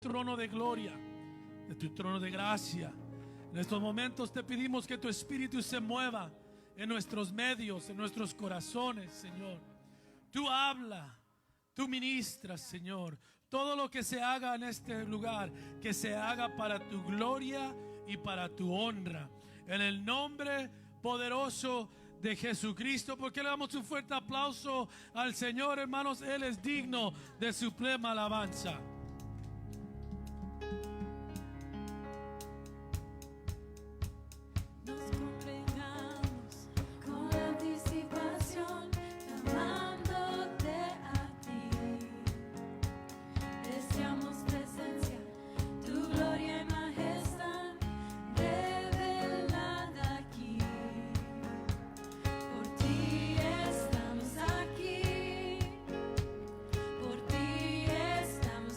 trono de gloria, de tu trono de gracia. En estos momentos te pedimos que tu Espíritu se mueva en nuestros medios, en nuestros corazones, Señor. Tú habla, tú ministras, Señor. Todo lo que se haga en este lugar, que se haga para tu gloria y para tu honra. En el nombre poderoso de Jesucristo. Porque le damos un fuerte aplauso al Señor, hermanos. Él es digno de suprema alabanza. Por ti estamos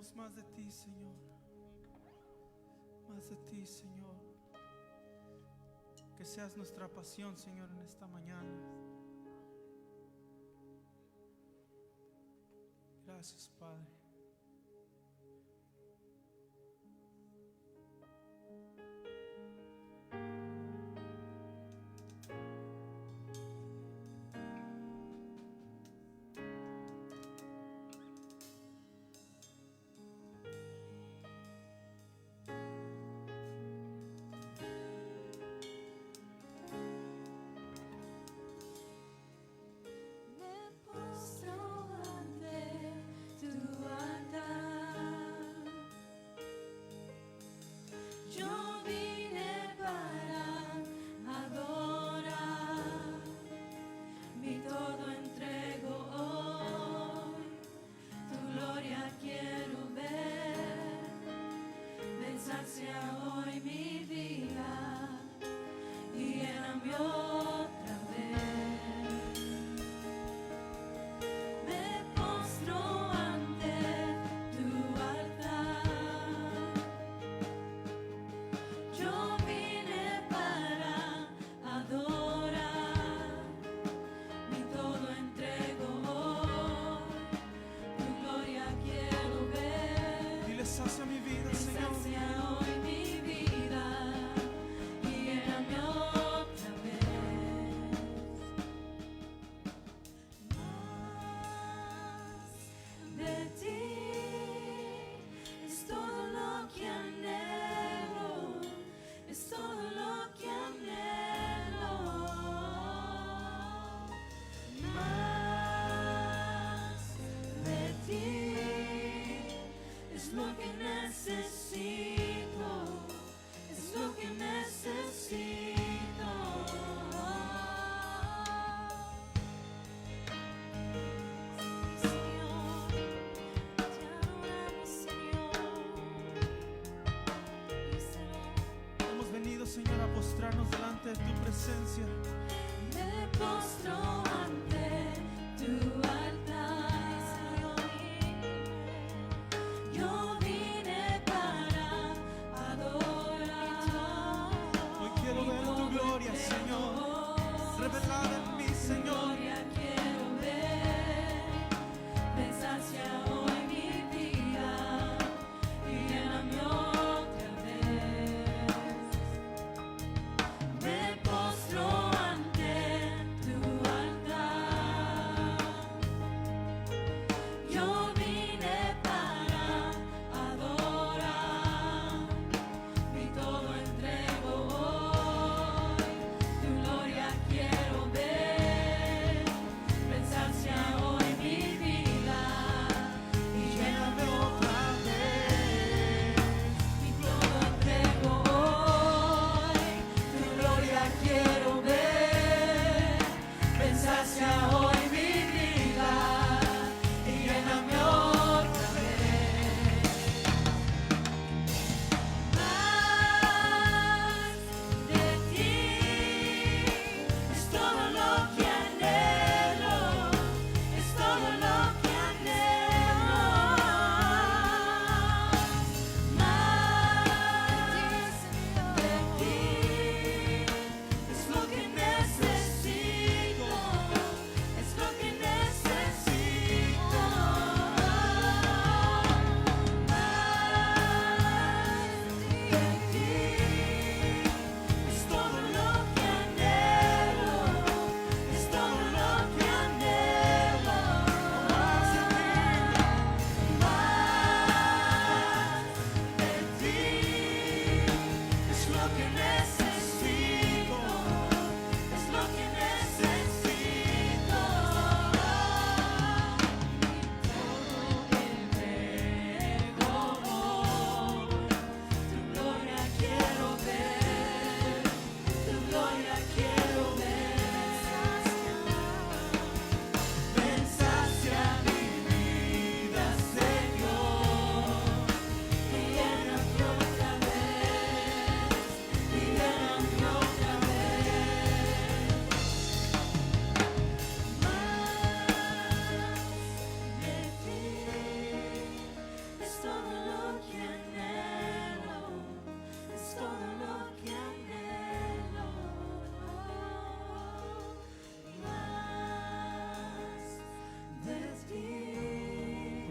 Queremos más de ti, Señor. Más de ti, Señor. Que seas nuestra pasión, Señor, en esta mañana. Gracias, Padre. Sacia mi vida, Señor. Sacia hoy mi vida y lléname otra vez. Más de ti es todo lo que anhelo, es todo lo que anhelo. Más de ti es lo que necesito, es lo que necesito. Señor, te adoramos, Señor. Hemos venido, Señor, a postrarnos delante de tu presencia. Me postro ante tu altar, Señor. Yo vine para adorar. Hoy quiero ver tu gloria, Señor, revelada en mí, Señor. Gloria quiero ver, sacia hoy mi vida y lléname otra vez. Me postro ante tu altar.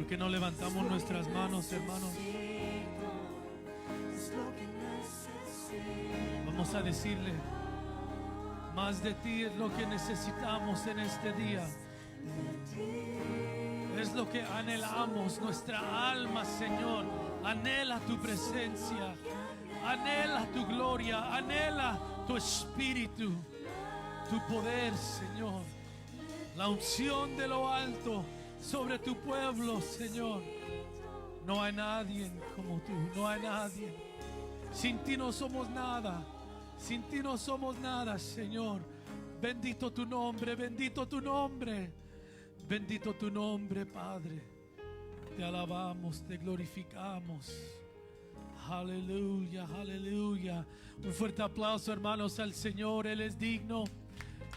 ¿Por qué no levantamos nuestras manos, hermanos? Es lo que necesito. Vamos a decirle, más de ti es lo que necesitamos en este día. Es lo que anhelamos, nuestra alma, Señor. Anhela tu presencia, anhela tu gloria, anhela tu espíritu, tu poder, Señor. La unción de lo alto sobre tu pueblo, Señor. No hay nadie como tú, no hay nadie. Sin ti no somos nada, sin ti no somos nada, Señor. Bendito tu nombre, bendito tu nombre, bendito tu nombre, Padre. Te alabamos, te glorificamos. Aleluya, aleluya. Un fuerte aplauso, hermanos, al Señor. Él es digno.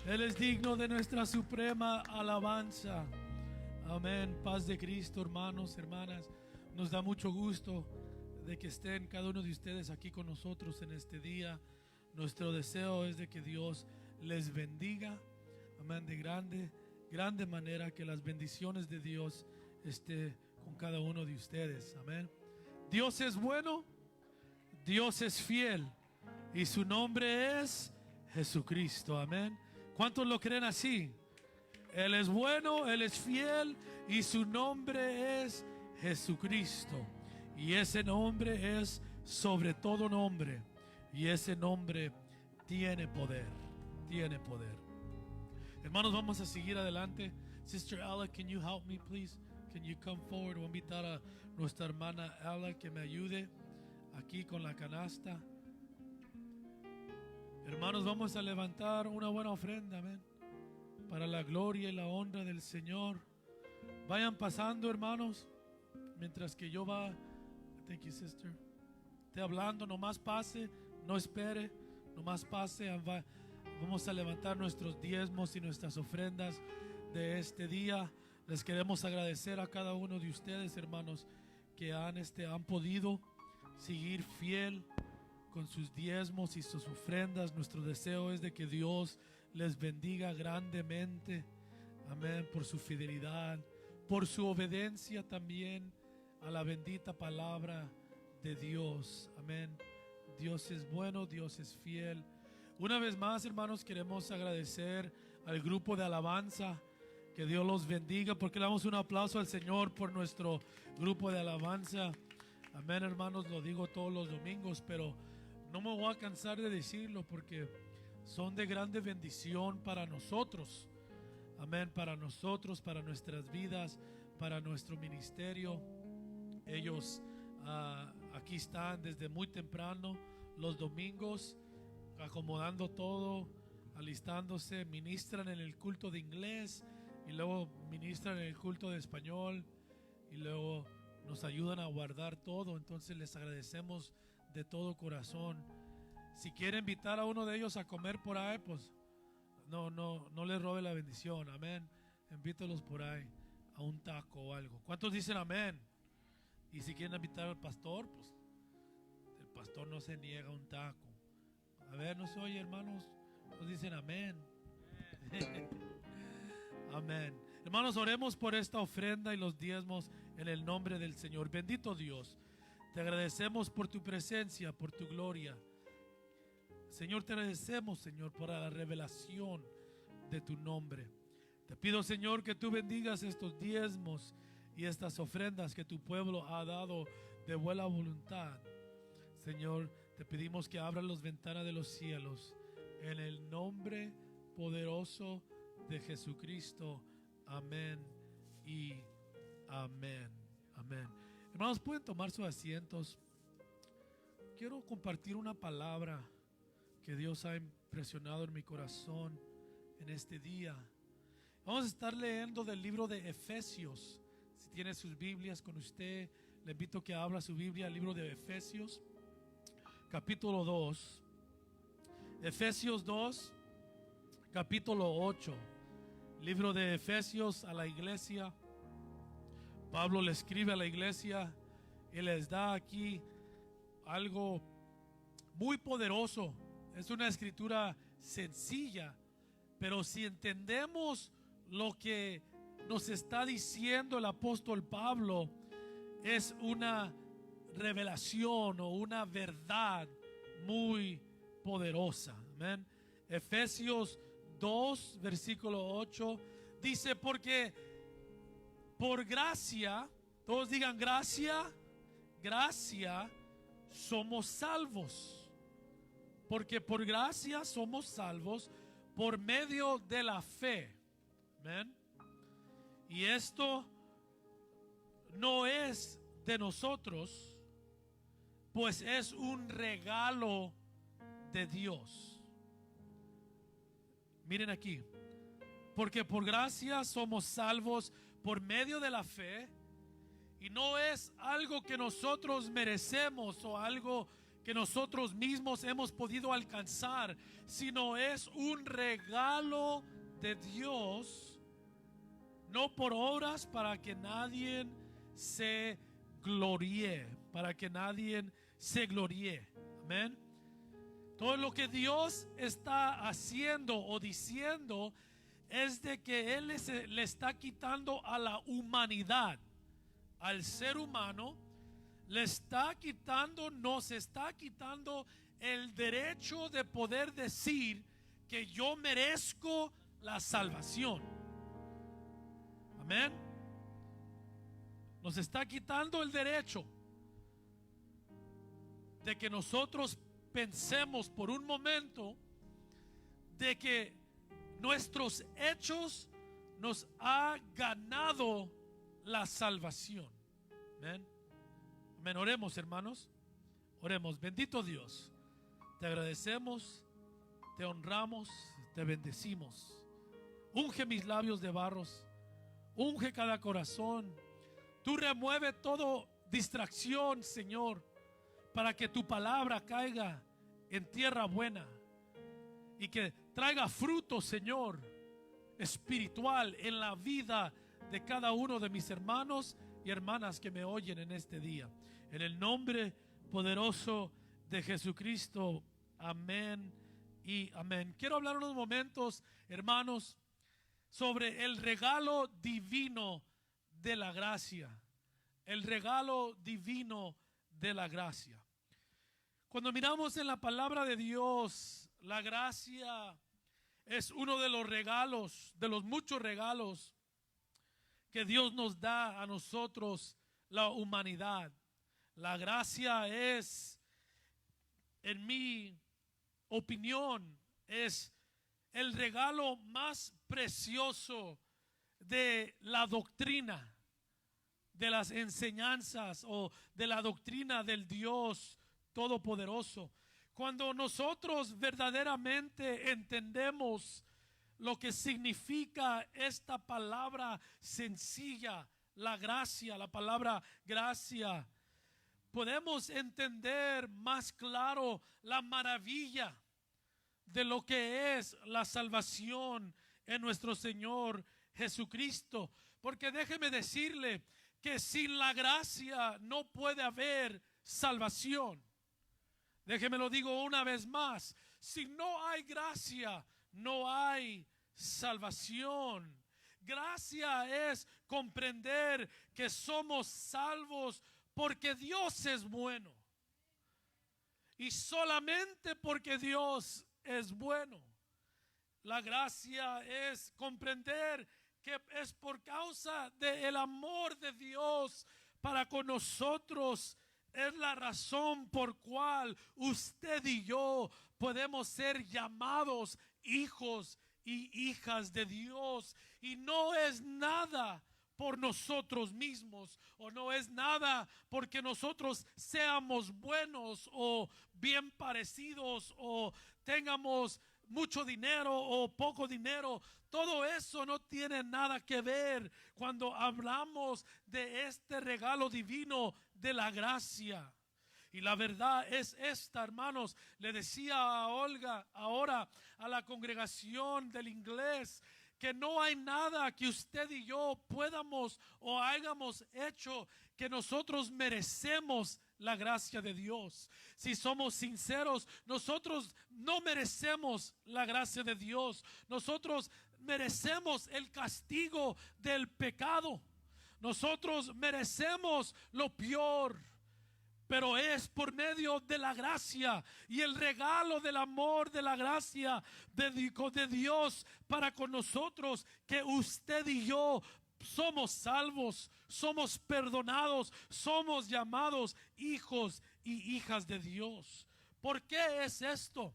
Él es digno de nuestra suprema alabanza. Amén. Paz de Cristo, hermanos, hermanas. Nos da mucho gusto de que estén cada uno de ustedes aquí con nosotros en este día. Nuestro deseo es de que Dios les bendiga. Amén. De grande manera, que las bendiciones de Dios esté con cada uno de ustedes. Amén. Dios es bueno, Dios es fiel y su nombre es Jesucristo. Amén. ¿Cuántos lo creen así? Él es bueno, Él es fiel y su nombre es Jesucristo. Y ese nombre es sobre todo nombre. Y ese nombre tiene poder, tiene poder. Hermanos, vamos a seguir adelante. Sister Ella, can you help me, please? Can you come forward? Voy a invitar a nuestra hermana Ella que me ayude aquí con la canasta. Hermanos, vamos a levantar una buena ofrenda, amén, para la gloria y la honra del Señor. Vayan pasando, hermanos, mientras que yo va. Thank you, sister. Esté hablando, nomás pase, no espere, nomás pase. Vamos a levantar nuestros diezmos y nuestras ofrendas de este día. Les queremos agradecer a cada uno de ustedes, hermanos, que han podido seguir fiel con sus diezmos y sus ofrendas. Nuestro deseo es de que Dios les bendiga grandemente. Amén. Por su fidelidad, por su obediencia también a la bendita palabra de Dios. Amén. Dios es bueno, Dios es fiel. Una vez más, hermanos, queremos agradecer al grupo de alabanza. Que Dios los bendiga. Porque le damos un aplauso al Señor por nuestro grupo de alabanza. Amén, hermanos, lo digo todos los domingos, pero no me voy a cansar de decirlo porque son de grande bendición para nosotros. Amén, para nosotros, para nuestras vidas, para nuestro ministerio. Ellos aquí están desde muy temprano los domingos, acomodando todo, alistándose, ministran en el culto de inglés y luego ministran en el culto de español y luego nos ayudan a guardar todo. Entonces les agradecemos de todo corazón. Si quiere invitar a uno de ellos a comer por ahí, pues no les robe la bendición. Amén. Invítelos por ahí a un taco o algo. ¿Cuántos dicen amén? Y si quieren invitar al pastor, pues el pastor no se niega a un taco. A ver, no se oye, hermanos. Nos dicen amén. Amén. Hermanos, oremos por esta ofrenda y los diezmos en el nombre del Señor. Bendito Dios, te agradecemos por tu presencia, por tu gloria. Señor, te agradecemos, Señor, por la revelación de tu nombre. Te pido, Señor, que tú bendigas estos diezmos y estas ofrendas que tu pueblo ha dado de buena voluntad. Señor, te pedimos que abras las ventanas de los cielos en el nombre poderoso de Jesucristo. Amén y amén. Amén. Hermanos, pueden tomar sus asientos. Quiero compartir una palabra que Dios ha impresionado en mi corazón en este día. Vamos a estar leyendo del libro de Efesios. Si tiene sus Biblias con usted, le invito a que abra su Biblia al libro de Efesios, capítulo 2. Efesios 2, capítulo 8. Libro de Efesios a la iglesia. Pablo le escribe a la iglesia y les da aquí algo muy poderoso. Es una escritura sencilla, pero si entendemos lo que nos está diciendo el apóstol Pablo es una revelación o una verdad muy poderosa. Amén. Efesios 2, versículo 8 dice: porque por gracia, todos digan gracia, gracia somos salvos. Porque por gracia somos salvos por medio de la fe. Amén. Y esto no es de nosotros, pues es un regalo de Dios. Miren aquí: porque por gracia somos salvos por medio de la fe, y no es algo que nosotros merecemos o algo que nosotros mismos hemos podido alcanzar, sino es un regalo de Dios, no por obras, para que nadie se gloríe, para que nadie se gloríe. Amén. Todo lo que Dios está haciendo o diciendo es de que Él le está quitando a la humanidad, al ser humano, nos está quitando el derecho de poder decir que yo merezco la salvación. Amén. Nos está quitando el derecho de que nosotros pensemos por un momento de que nuestros hechos nos ha ganado la salvación. Amén. Amén. Oremos, hermanos. Oremos. Bendito Dios, te agradecemos, te honramos, te bendecimos. Unge mis labios de barros, unge cada corazón. Tú remueve toda distracción, Señor, para que tu palabra caiga en tierra buena y que traiga fruto, Señor, espiritual en la vida de cada uno de mis hermanos y hermanas que me oyen en este día. En el nombre poderoso de Jesucristo. Amén y amén. Quiero hablar unos momentos, hermanos, sobre el regalo divino de la gracia. El regalo divino de la gracia. Cuando miramos en la palabra de Dios, la gracia es uno de los regalos, de los muchos regalos que Dios nos da a nosotros, la humanidad. La gracia es, en mi opinión, es el regalo más precioso de la doctrina, de las enseñanzas o de la doctrina del Dios Todopoderoso. Cuando nosotros verdaderamente entendemos lo que significa esta palabra sencilla, la gracia, la palabra gracia, podemos entender más claro la maravilla de lo que es la salvación en nuestro Señor Jesucristo. Porque déjeme decirle que sin la gracia no puede haber salvación. Déjeme lo digo una vez más: si no hay gracia, no hay salvación. Gracia es comprender que somos salvos porque Dios es bueno. Y solamente porque Dios es bueno. La gracia es comprender que es por causa del amor de Dios para con nosotros. Es la razón por cual usted y yo podemos ser llamados hijos y hijas de Dios. Y no es nada por nosotros mismos, o no es nada porque nosotros seamos buenos o bien parecidos o tengamos mucho dinero o poco dinero. Todo eso no tiene nada que ver cuando hablamos de este regalo divino de la gracia. Y la verdad es esta, hermanos. Le decía a Olga ahora a la congregación del inglés que no hay nada que usted y yo podamos o hayamos hecho que nosotros merecemos la gracia de Dios. Si somos sinceros, nosotros no merecemos la gracia de Dios. Nosotros merecemos el castigo del pecado. Nosotros merecemos lo peor, pero es por medio de la gracia y el regalo del amor, de la gracia de Dios para con nosotros, que usted y yo somos salvos, somos perdonados, somos llamados hijos y hijas de Dios. ¿Por qué es esto?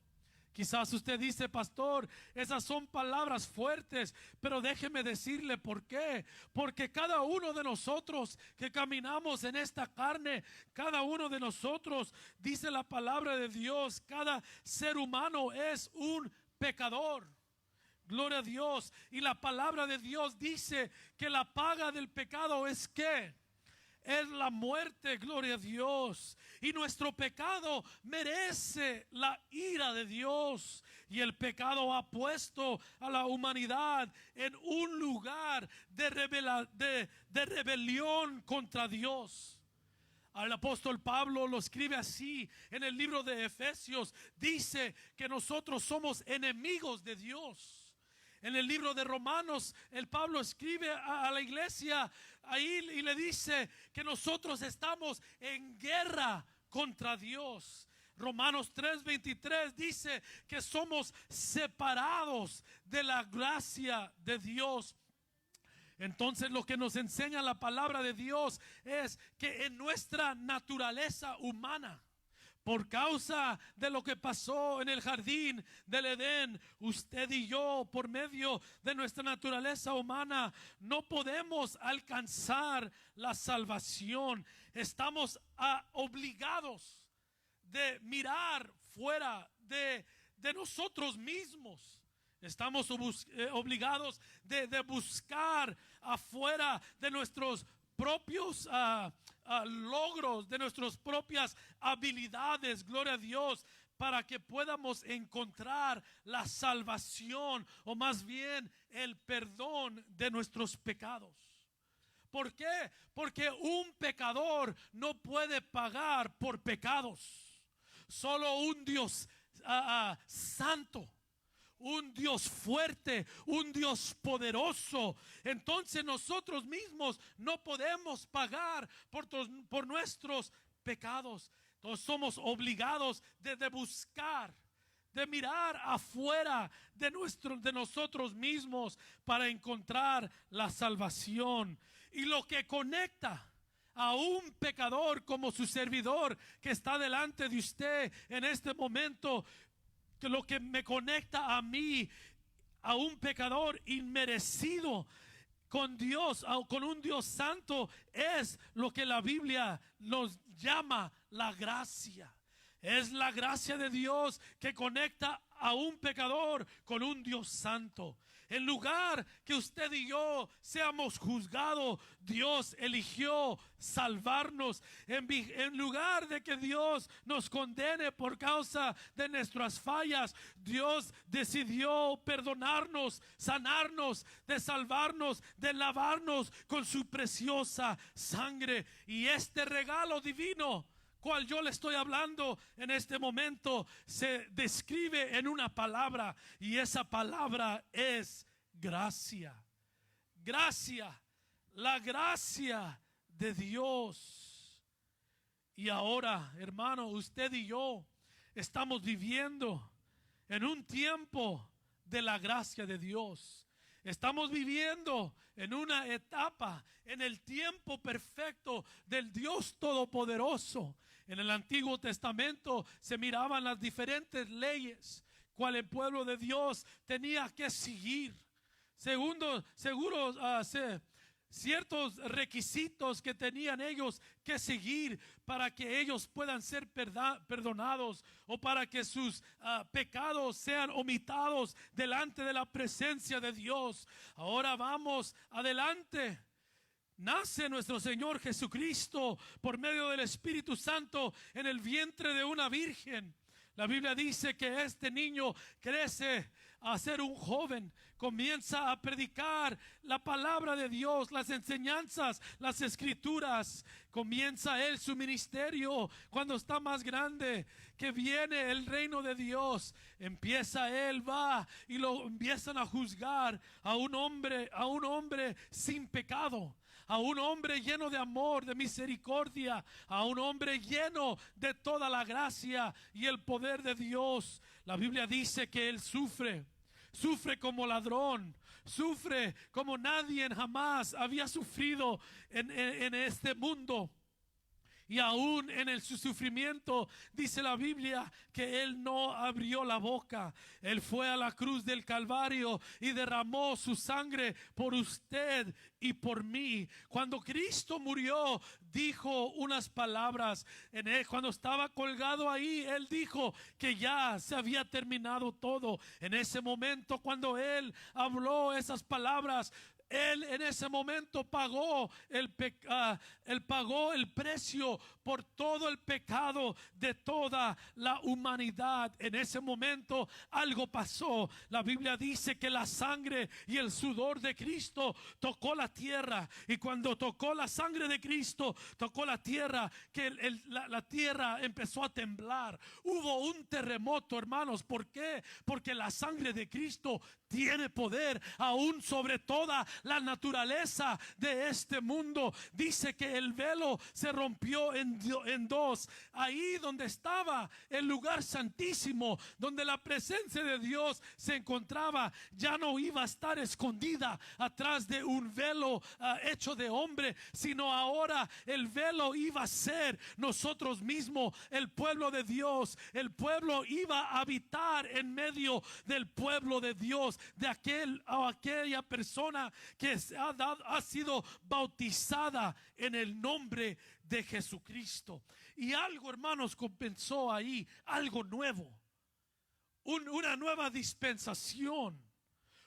Quizás usted dice, pastor, esas son palabras fuertes, pero déjeme decirle por qué. Porque cada uno de nosotros que caminamos en esta carne, cada uno de nosotros, dice la palabra de Dios, cada ser humano es un pecador. Gloria a Dios. Y la palabra de Dios dice que la paga del pecado es ¿qué? Es la muerte, gloria a Dios. Y nuestro pecado merece la ira de Dios. Y el pecado ha puesto a la humanidad en un lugar de rebelión contra Dios. El apóstol Pablo lo escribe así en el libro de Efesios. Dice que nosotros somos enemigos de Dios. En el libro de Romanos, el Pablo escribe a la iglesia ahí y le dice que nosotros estamos en guerra contra Dios. Romanos 3:23 dice que somos separados de la gracia de Dios. Entonces lo que nos enseña la palabra de Dios es que en nuestra naturaleza humana, por causa de lo que pasó en el jardín del Edén, usted y yo, por medio de nuestra naturaleza humana, no podemos alcanzar la salvación. Estamos obligados de mirar fuera de nosotros mismos. Estamos obligados de buscar afuera de nuestros propios logros, de nuestras propias habilidades, gloria a Dios, para que podamos encontrar la salvación, o más bien el perdón de nuestros pecados. ¿Por qué? Porque un pecador no puede pagar por pecados. Solo un Dios santo, un Dios fuerte, un Dios poderoso. Entonces nosotros mismos no podemos pagar por nuestros pecados. Entonces somos obligados de buscar, de mirar afuera de nosotros mismos para encontrar la salvación. Y lo que conecta a un pecador como su servidor que está delante de usted en este momento, que lo que me conecta a mí, a un pecador inmerecido con Dios, con un Dios santo, es lo que la Biblia nos llama la gracia. Es la gracia de Dios que conecta a un pecador con un Dios santo. En lugar que usted y yo seamos juzgados, Dios eligió salvarnos. En lugar de que Dios nos condene por causa de nuestras fallas, Dios decidió perdonarnos, sanarnos, de salvarnos, de lavarnos con su preciosa sangre. Y este regalo divino, cual yo le estoy hablando en este momento, se describe en una palabra, y esa palabra es gracia. Gracia, la gracia de Dios. Y ahora, hermano, usted y yo estamos viviendo en un tiempo de la gracia de Dios. Estamos viviendo en una etapa, en el tiempo perfecto del Dios Todopoderoso. En el Antiguo Testamento se miraban las diferentes leyes cual el pueblo de Dios tenía que seguir. Ciertos requisitos que tenían ellos que seguir para que ellos puedan ser perdonados, o para que sus pecados sean omitidos delante de la presencia de Dios. Ahora vamos adelante. Nace nuestro Señor Jesucristo por medio del Espíritu Santo en el vientre de una virgen. La Biblia dice que este niño crece a ser un joven, comienza a predicar la palabra de Dios, las enseñanzas, las escrituras. Comienza él su ministerio cuando está más grande, que viene el reino de Dios. Empieza él, va y lo empiezan a juzgar a un hombre sin pecado, a un hombre lleno de amor, de misericordia, a un hombre lleno de toda la gracia y el poder de Dios. La Biblia dice que él sufre como ladrón, sufre como nadie jamás había sufrido en este mundo. Y aún en su sufrimiento dice la Biblia que él no abrió la boca. Él fue a la cruz del Calvario y derramó su sangre por usted y por mí. Cuando Cristo murió, dijo unas palabras. Cuando estaba colgado ahí, él dijo que ya se había terminado todo. En ese momento, cuando él habló esas palabras, él en ese momento pagó el precio por todo el pecado de toda la humanidad. En ese momento algo pasó. La Biblia dice que la sangre y el sudor de Cristo tocó la tierra. Y cuando tocó la sangre de Cristo, tocó la tierra, que la tierra empezó a temblar. Hubo un terremoto, hermanos. ¿Por qué? Porque la sangre de Cristo tiene poder aún sobre toda la naturaleza de este mundo. Dice que el velo se rompió en dos. Ahí donde estaba el lugar santísimo, donde la presencia de Dios se encontraba, ya no iba a estar escondida atrás de un velo hecho de hombre, sino ahora el velo iba a ser nosotros mismos, el pueblo de Dios. El pueblo iba a habitar en medio del pueblo de Dios, de aquella persona que ha sido bautizada en el nombre de Jesucristo. Y algo, hermanos, comenzó ahí, algo nuevo, una nueva dispensación,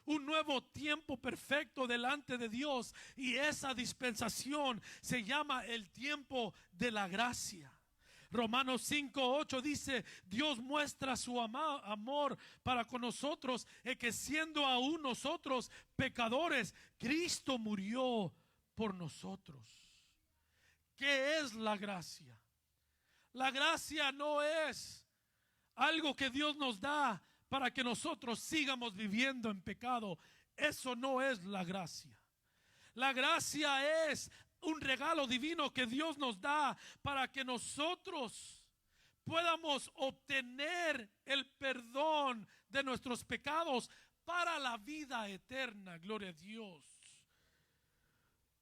un nuevo tiempo perfecto delante de Dios. Y esa dispensación se llama el tiempo de la gracia. Romanos 5:8 dice: Dios muestra su amor para con nosotros, en que siendo aún nosotros pecadores, Cristo murió por nosotros. ¿Qué es la gracia? La gracia no es algo que Dios nos da para que nosotros sigamos viviendo en pecado. Eso no es la gracia. La gracia es un regalo divino que Dios nos da para que nosotros podamos obtener el perdón de nuestros pecados para la vida eterna. Gloria a Dios.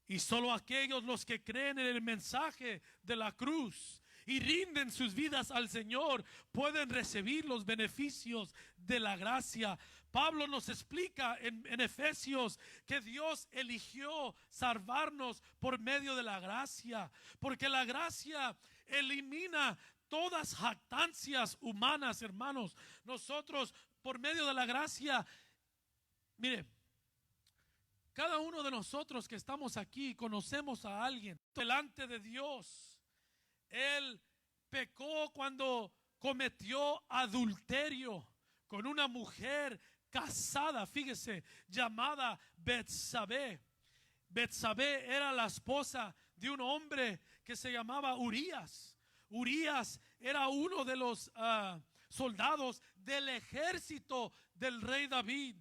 Y solo aquellos los que creen en el mensaje de la cruz y rinden sus vidas al Señor pueden recibir los beneficios de la gracia. Pablo nos explica en Efesios que Dios eligió salvarnos por medio de la gracia, porque la gracia elimina todas jactancias humanas, hermanos. Nosotros, por medio de la gracia, mire, cada uno de nosotros que estamos aquí conocemos a alguien delante de Dios. Él pecó cuando cometió adulterio con una mujer casada, fíjese, llamada Betsabé. Betsabé era la esposa de un hombre que se llamaba Urías. Urías era uno de los soldados del ejército del rey David.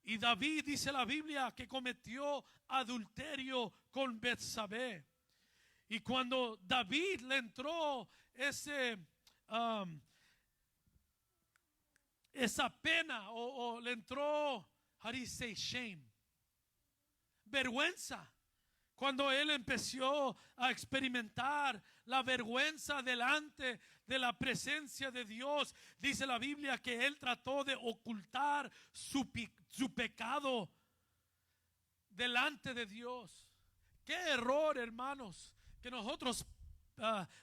Y David, dice la Biblia, que cometió adulterio con Betsabé. Y cuando David le entró esa pena, o le entró, how do you say, shame, vergüenza, cuando él empezó a experimentar la vergüenza delante de la presencia de Dios, dice la Biblia que él trató de ocultar su pecado delante de Dios. Qué error, hermanos, que nosotros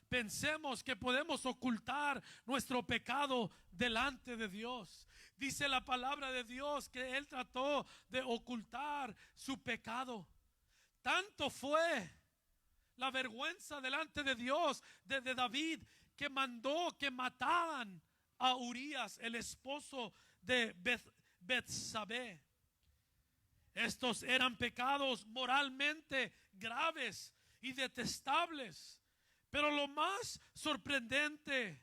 pensemos que podemos ocultar nuestro pecado delante de Dios. Dice la palabra de Dios que él trató de ocultar su pecado. Tanto fue la vergüenza delante de Dios de David, que mandó que mataran a Urías, el esposo de Betsabé. Estos eran pecados moralmente graves y detestables. Pero lo más sorprendente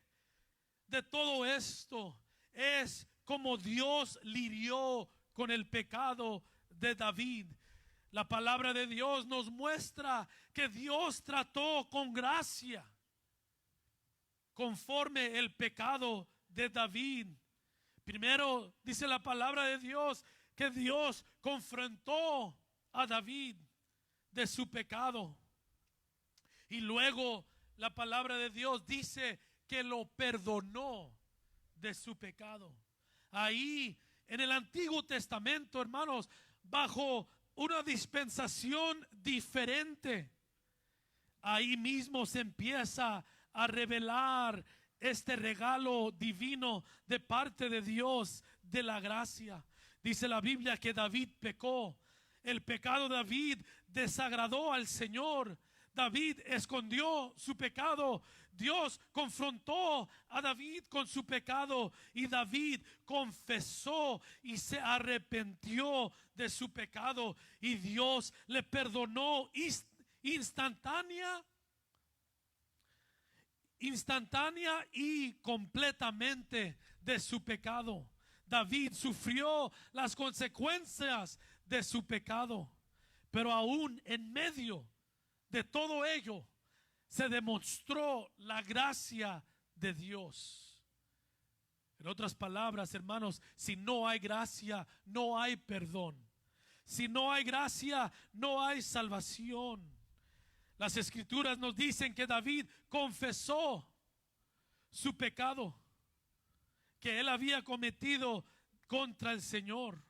de todo esto es cómo Dios lidió con el pecado de David. La palabra de Dios nos muestra que Dios trató con gracia conforme el pecado de David. Primero dice la palabra de Dios que Dios confrontó a David de su pecado. Y luego la palabra de Dios dice que lo perdonó de su pecado. Ahí en el Antiguo Testamento, hermanos, bajo una dispensación diferente, ahí mismo se empieza a revelar este regalo divino de parte de Dios de la gracia. Dice la Biblia que David pecó. El pecado de David desagradó al Señor. David escondió su pecado. Dios confrontó a David con su pecado y David confesó y se arrepintió de su pecado y Dios le perdonó instantánea y completamente de su pecado. David sufrió las consecuencias de su pecado, pero aún en medio de todo ello se demostró la gracia de Dios. En otras palabras, hermanos, si no hay gracia, no hay perdón. Si no hay gracia, no hay salvación. Las escrituras nos dicen que David confesó su pecado que él había cometido contra el Señor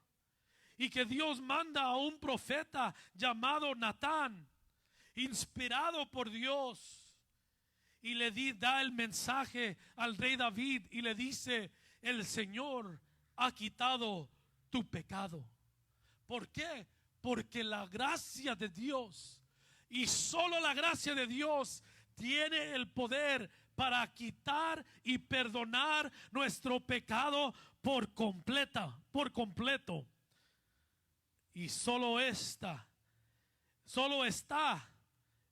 y que Dios manda a un profeta llamado Natán, inspirado por Dios, y le da el mensaje al rey David y le dice: el Señor ha quitado tu pecado. ¿Por qué? Porque la gracia de Dios, y solo la gracia de Dios, tiene el poder para quitar y perdonar nuestro pecado por completo. Y solo está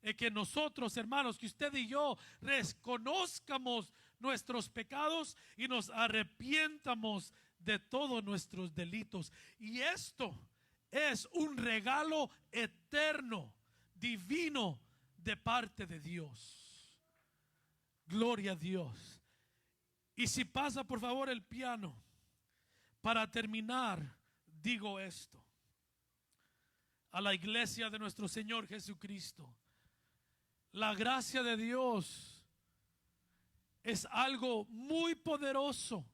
en que nosotros, hermanos, que usted y yo reconozcamos nuestros pecados y nos arrepientamos de todos nuestros delitos. Y esto es un regalo eterno, divino, de parte de Dios. Gloria a Dios. Y si pasa por favor el piano, para terminar, digo esto a la iglesia de nuestro Señor Jesucristo: la gracia de Dios es algo muy poderoso,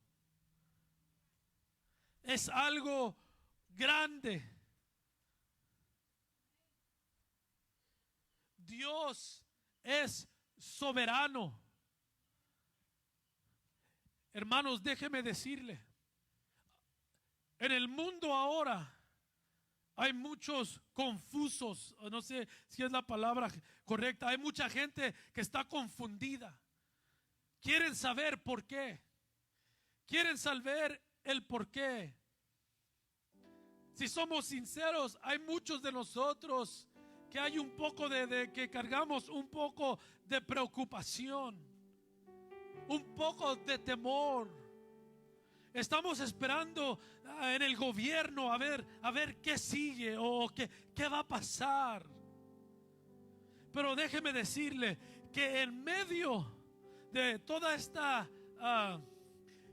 es algo grande. Dios es soberano. Hermanos, déjeme decirle, en el mundo ahora hay muchos confusos, no sé si es la palabra correcta, hay mucha gente que está confundida. Quieren saber por qué. Quieren saber el por qué. Si somos sinceros, hay muchos de nosotros que hay un poco que cargamos un poco de preocupación, un poco de temor. Estamos esperando en el gobierno a ver qué sigue o qué va a pasar. Pero déjeme decirle que en medio de toda esta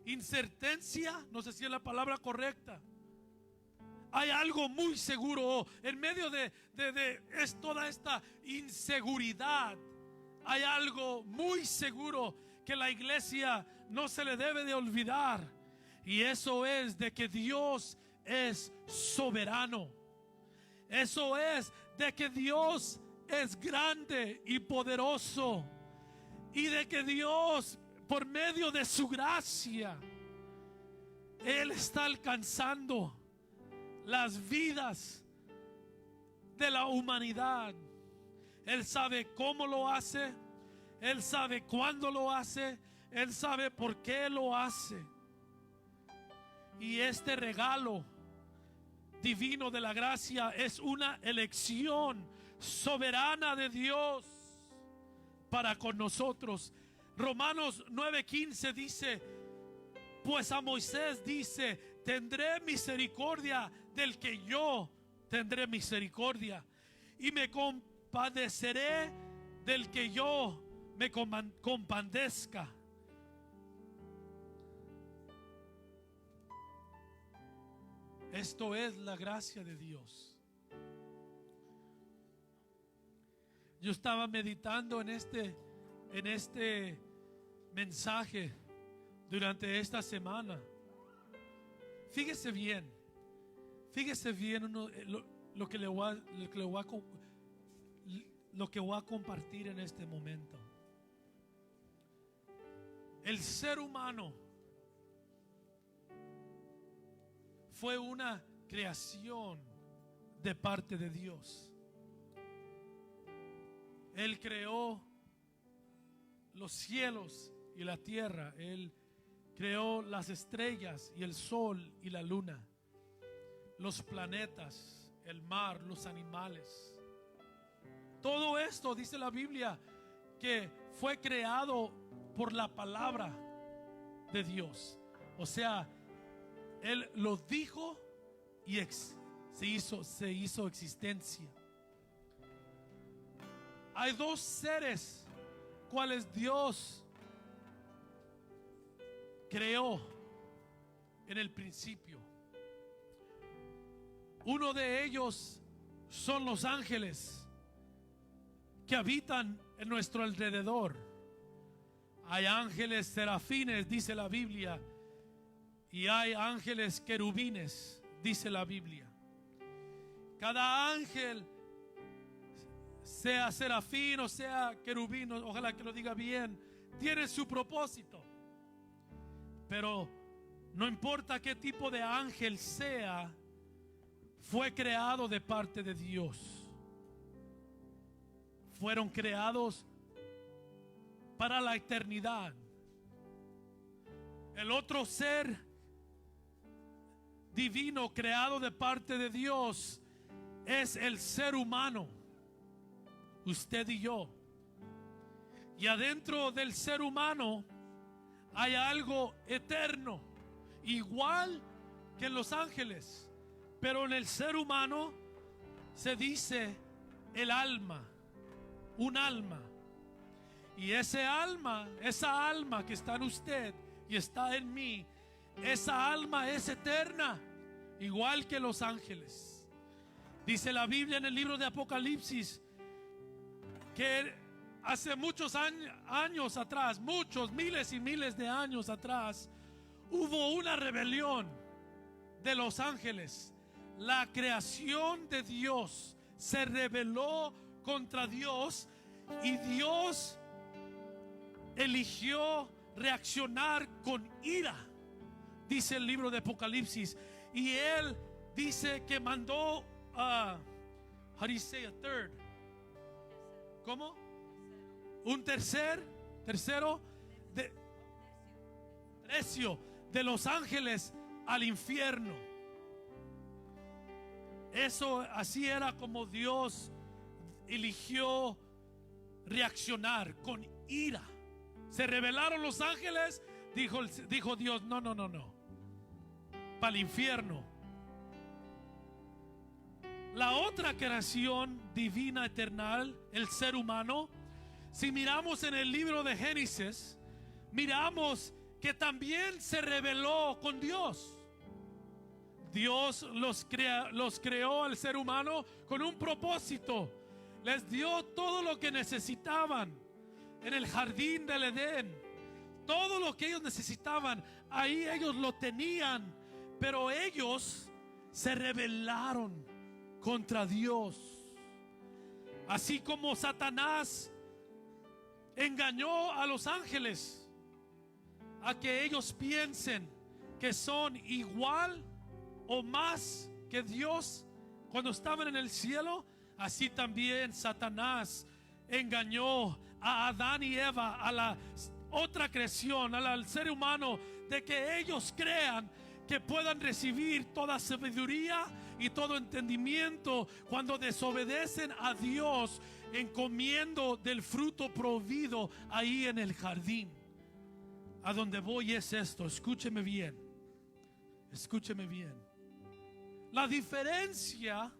incertidumbre, no sé si es la palabra correcta, hay algo muy seguro. En medio de toda esta inseguridad, hay algo muy seguro que la iglesia no se le debe de olvidar. Y eso es de que Dios es soberano. Eso es de que Dios es grande y poderoso. Y de que Dios, por medio de su gracia, Él está alcanzando las vidas de la humanidad. Él sabe cómo lo hace. Él sabe cuándo lo hace. Él sabe por qué lo hace. Y este regalo divino de la gracia es una elección soberana de Dios para con nosotros. Romanos 9:15 dice: pues a Moisés dice: tendré misericordia del que yo tendré misericordia, y me compadeceré del que yo me compadezca. Esto es la gracia de Dios. Yo estaba meditando en este mensaje durante esta semana. Fíjese bien lo que voy a compartir en este momento. El ser humano fue una creación de parte de Dios. Él creó los cielos y la tierra. Él creó las estrellas y el sol y la luna, los planetas, el mar, los animales. Todo esto, dice la Biblia, que fue creado por la palabra de Dios. O sea, Él lo dijo y se hizo existencia. Hay dos seres cuales Dios creó en el principio. Uno de ellos son los ángeles que habitan en nuestro alrededor. Hay ángeles serafines, dice la Biblia, y hay ángeles querubines, dice la Biblia. Cada ángel, sea serafín o sea querubín, ojalá que lo diga bien, tiene su propósito. Pero no importa qué tipo de ángel sea, fue creado de parte de Dios. Fueron creados para la eternidad. El otro ser divino creado de parte de Dios es el ser humano, usted y yo. Y adentro del ser humano hay algo eterno, igual que en los ángeles, pero en el ser humano se dice el alma, un alma. Y esa alma que está en usted y está en mí, esa alma es eterna, igual que los ángeles. Dice la Biblia en el libro de Apocalipsis que hace muchos años atrás, muchos, miles y miles de años atrás, hubo una rebelión de los ángeles. La creación de Dios se rebeló contra Dios y Dios eligió reaccionar con ira, dice el libro de Apocalipsis. Y él dice que mandó how do you say a third? ¿Cómo? Un tercero de los ángeles al infierno. Eso así era como Dios eligió reaccionar, con ira. Se rebelaron los ángeles, dijo Dios, no, para el infierno. La otra creación divina eternal, el ser humano, si miramos en el libro de Génesis, miramos que también se rebeló con Dios. Dios los creó al ser humano con un propósito. Les dio todo lo que necesitaban en el jardín del Edén. Todo lo que ellos necesitaban, ahí ellos lo tenían. Pero ellos se rebelaron contra Dios. Así como Satanás engañó a los ángeles a que ellos piensen que son igual o más que Dios cuando estaban en el cielo, así también Satanás engañó a Adán y Eva, a la otra creación, al ser humano, de que ellos crean que puedan recibir toda sabiduría y todo entendimiento cuando desobedecen a Dios en comiendo del fruto prohibido ahí en el jardín. A donde voy es esto, escúcheme bien, escúcheme bien. La diferencia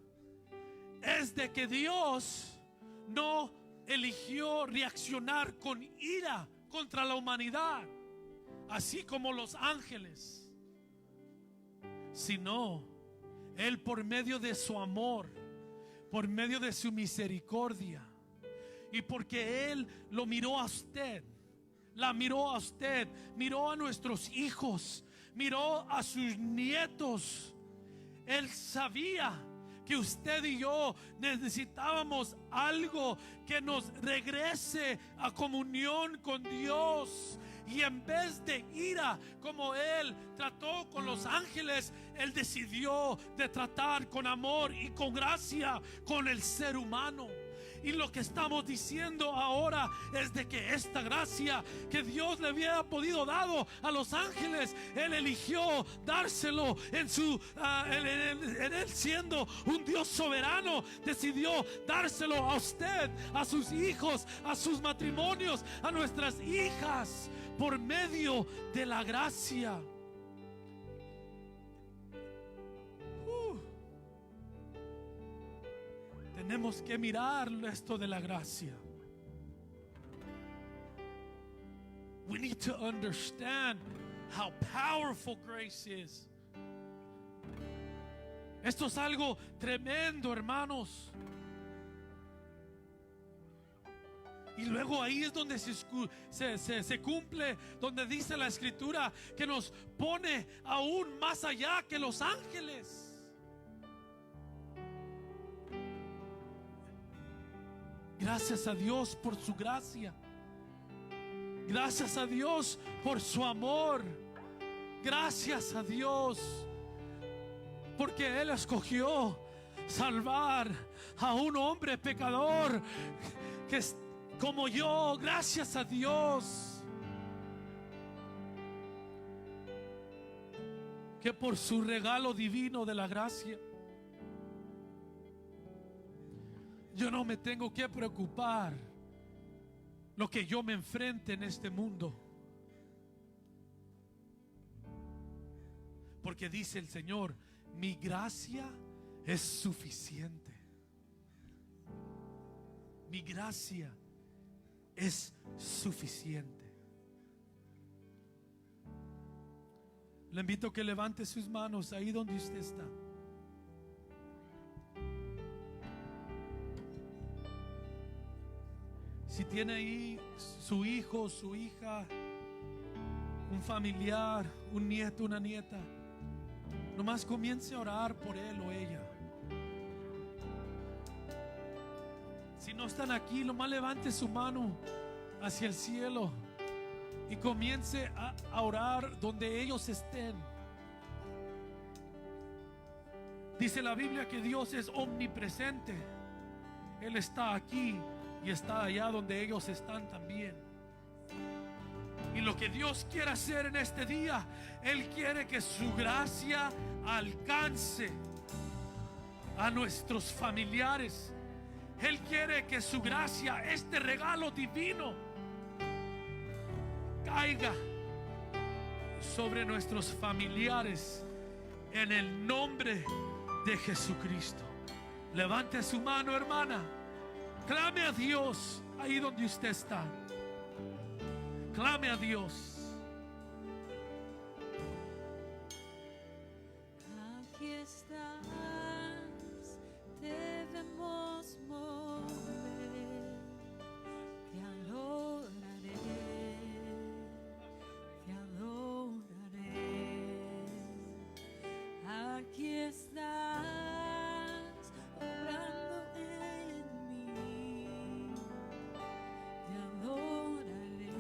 es de que Dios no eligió reaccionar con ira contra la humanidad, así como los ángeles, sino Él, por medio de su amor, por medio de su misericordia, y porque Él lo miró a usted, la miró a usted, miró a nuestros hijos, miró a sus nietos. Él sabía que usted y yo necesitábamos algo que nos regrese a comunión con Dios. Y en vez de ira, como Él trató con los ángeles, Él decidió de tratar con amor y con gracia con el ser humano. Y lo que estamos diciendo ahora es de que esta gracia que Dios le había podido dado a los ángeles, Él eligió dárselo en Él siendo un Dios soberano, decidió dárselo a usted, a sus hijos, a sus matrimonios, a nuestras hijas, por medio de la gracia. Tenemos que mirar esto de la gracia. We need to understand how powerful grace is. Esto es algo tremendo, hermanos. Y luego ahí es donde se cumple, donde dice la Escritura que nos pone aún más allá que los ángeles. Gracias a Dios por su gracia. Gracias a Dios por su amor. Gracias a Dios porque Él escogió salvar a un hombre pecador que es como yo. Gracias a Dios que por su regalo divino de la gracia yo no me tengo que preocupar lo que yo me enfrente en este mundo, porque dice el Señor: mi gracia es suficiente. Mi gracia es suficiente. Le invito a que levante sus manos ahí donde usted está. Si tiene ahí su hijo, su hija, un familiar, un nieto, una nieta, nomás comience a orar por él o ella. Si no están aquí, nomás levante su mano hacia el cielo y comience a orar donde ellos estén. Dice la Biblia que Dios es omnipresente. Él está aquí y está allá donde ellos están también. Y lo que Dios quiere hacer en este día, Él quiere que su gracia alcance a nuestros familiares. Él quiere que su gracia, este regalo divino, caiga sobre nuestros familiares en el nombre de Jesucristo. Levante su mano, hermana. Clame a Dios ahí donde usted está. Clame a Dios. Aquí estás, debemos mover. Te adoraré, te adoraré. Aquí estás, obrando en mí. Te adoraré,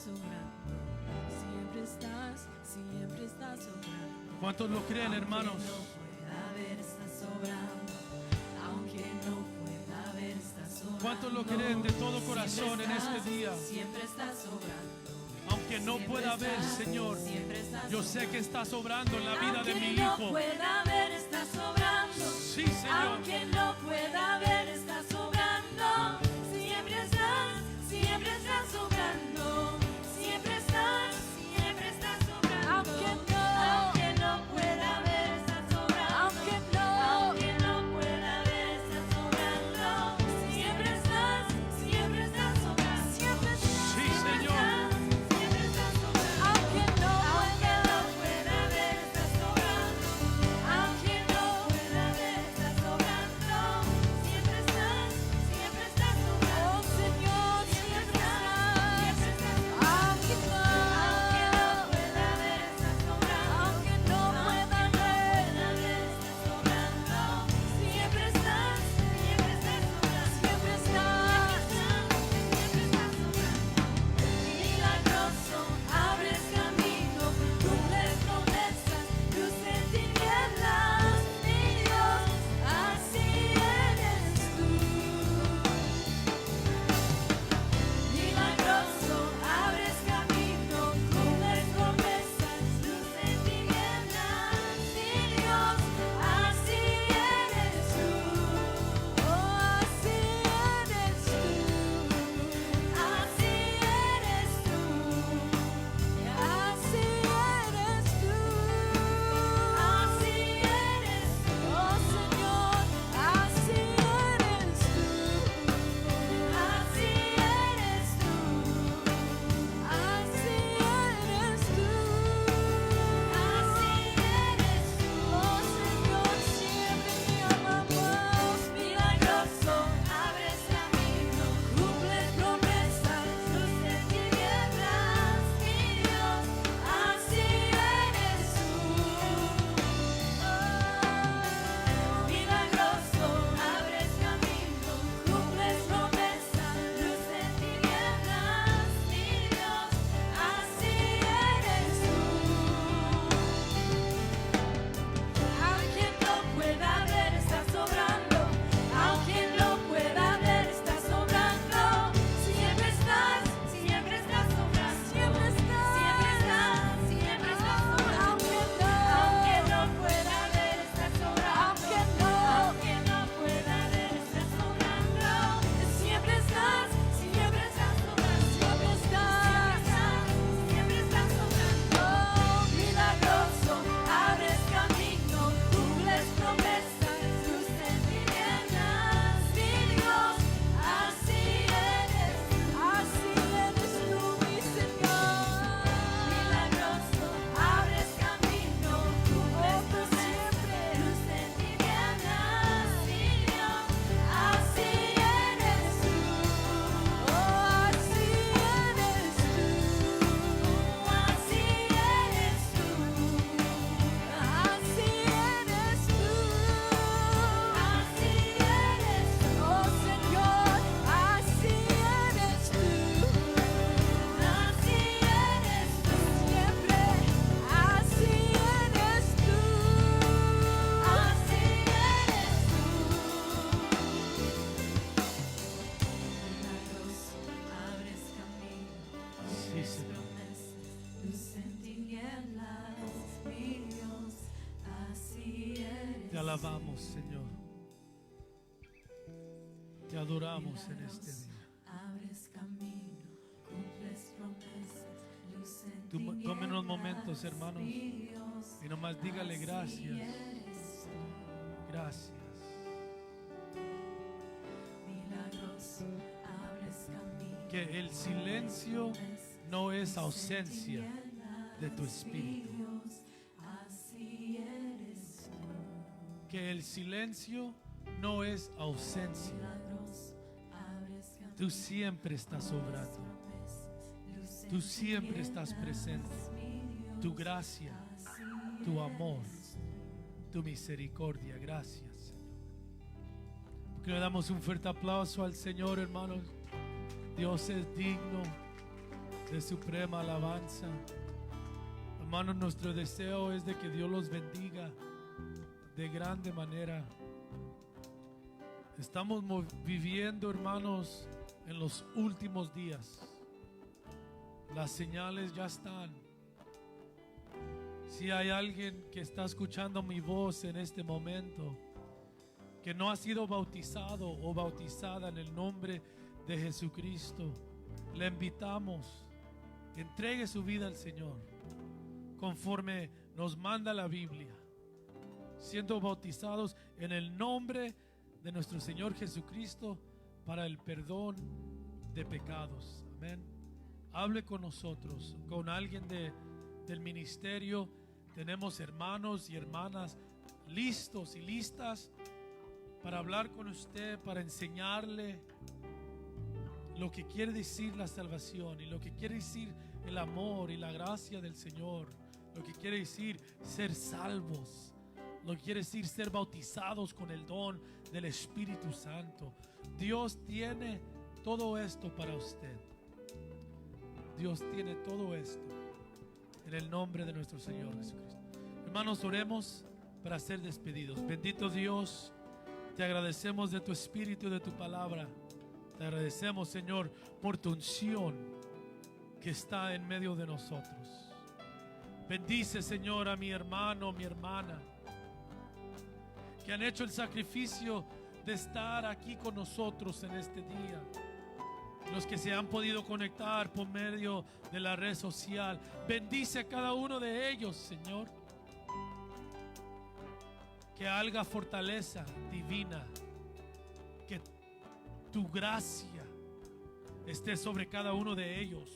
obrando. Siempre estás obrando. ¿Cuántos lo creen, hermanos? Aunque no pueda ver, estás obrando. Aunque no pueda ver, estás obrando. ¿Cuántos lo creen de todo corazón en este día? Siempre estás obrando. Aunque no pueda ver, Señor, yo sé que estás obrando en la vida de mi Aunque no hijo. pueda ver, estás obrando. Sí, Señor. Aunque no pueda ver, estás obrando. Siempre estás obrando. Siempre estás obrando. Aunque no pueda ver, estás obrando. Aunque no pueda ver, estás obrando. Siempre estás obrando. Sí, Señor. Aunque no pueda ver, estás obrando. Aunque no pueda ver, estás obrando. Siempre estás obrando. Oh Señor, siempre estás. Aunque no pueda ver, estás obrando. Aunque no pueda ver, estás obrando. Siempre estás obrando. Siempre estás obrando. Milagroso, abres camino, cumples promesas, luz en tinieblas, mi Dios, así eres tú. Milagroso, abres camino, cumples promesas, luz en tinieblas, mi Dios, así eres tú. Oh, así eres tú. Así eres tú. Así eres tú. Así eres tú. Oh Señor, así eres tú. Así eres tú. Así eres tú. Así eres tú. Oh Señor, siempre te amamos. Milagroso, abres camino, cumples promesas, luz en tinieblas, mi Dios, así eres tú. Milagroso, abres camino, cumples promesas, luz en tinieblas, mi Dios, así eres tú. Aunque no pueda ver, estás obrando. Aunque no pueda ver, estás obrando. Siempre estás obrando. Siempre estás obrando. Aunque no pueda ver, estás obrando. Aunque no pueda ver, estás obrando. Siempre estás obrando. Siempre estás obrando. Milagroso, abres camino, cumples promesas, luz en tinieblas, mi Dios, así eres tú, mi Señor. Milagroso, abres camino, cumples promesas, luz en tinieblas, mi Dios, así eres tú. Oh, así eres tú. Así eres tú. Así eres tú. Así eres tú. Oh Señor, así eres tú. Así eres tú. Siempre así eres tú. Así eres tú. Milagroso, abres camino. Sí, Señor. Luz en tinieblas, mi Dios, así eres. Te alabamos, Señor. Te adoramos en este día. Abres camino, cumples promesas, luz en Tome unos momentos, hermanos, mi Dios, y nomás dígale gracias. eres tú. Gracias. Milagroso, abres camino. Que el silencio no es ausencia de tu espíritu. Dios, así eres tú. Que el silencio no es ausencia. Milagroso, abres camino. Tú siempre estás obrando. Tú siempre estás presente. Tu gracia, tu amor, tu misericordia. Gracias, Señor. Porque le damos un fuerte aplauso al Señor, hermanos. Dios es digno de suprema alabanza. Hermanos, nuestro deseo es de que Dios los bendiga de grande manera. Estamos viviendo, hermanos, en los últimos días. Las señales ya están. Si hay alguien que está escuchando mi voz en este momento, que no ha sido bautizado o bautizada en el nombre de Jesucristo, le invitamos, entregue su vida al Señor, conforme nos manda la Biblia, siendo bautizados en el nombre de nuestro Señor Jesucristo para el perdón de pecados. Amén. Hable con nosotros, con alguien del ministerio. Tenemos hermanos y hermanas listos y listas para hablar con usted, para enseñarle lo que quiere decir la salvación y lo que quiere decir el amor y la gracia del Señor, lo que quiere decir ser salvos, lo que quiere decir ser bautizados con el don del Espíritu Santo. Dios tiene todo esto para usted. Dios tiene todo esto en el nombre de nuestro Señor Jesucristo. Hermanos, oremos para ser despedidos. Bendito Dios, te agradecemos de tu Espíritu y de tu palabra. Te agradecemos, Señor, por tu unción que está en medio de nosotros. Bendice, Señor, a mi hermano, mi hermana, que han hecho el sacrificio de estar aquí con nosotros en este día. Los que se han podido conectar por medio de la red social. Bendice a cada uno de ellos, Señor. Que haya fortaleza divina. Que tu gracia esté sobre cada uno de ellos.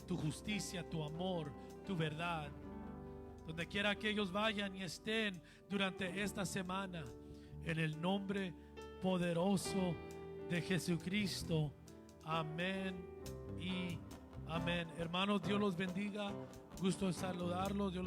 Tu justicia, tu amor, tu verdad. Donde quiera que ellos vayan y estén durante esta semana, en el nombre poderoso de Jesucristo. Amén y amén. Hermanos, Dios los bendiga. Gusto en saludarlos. Dios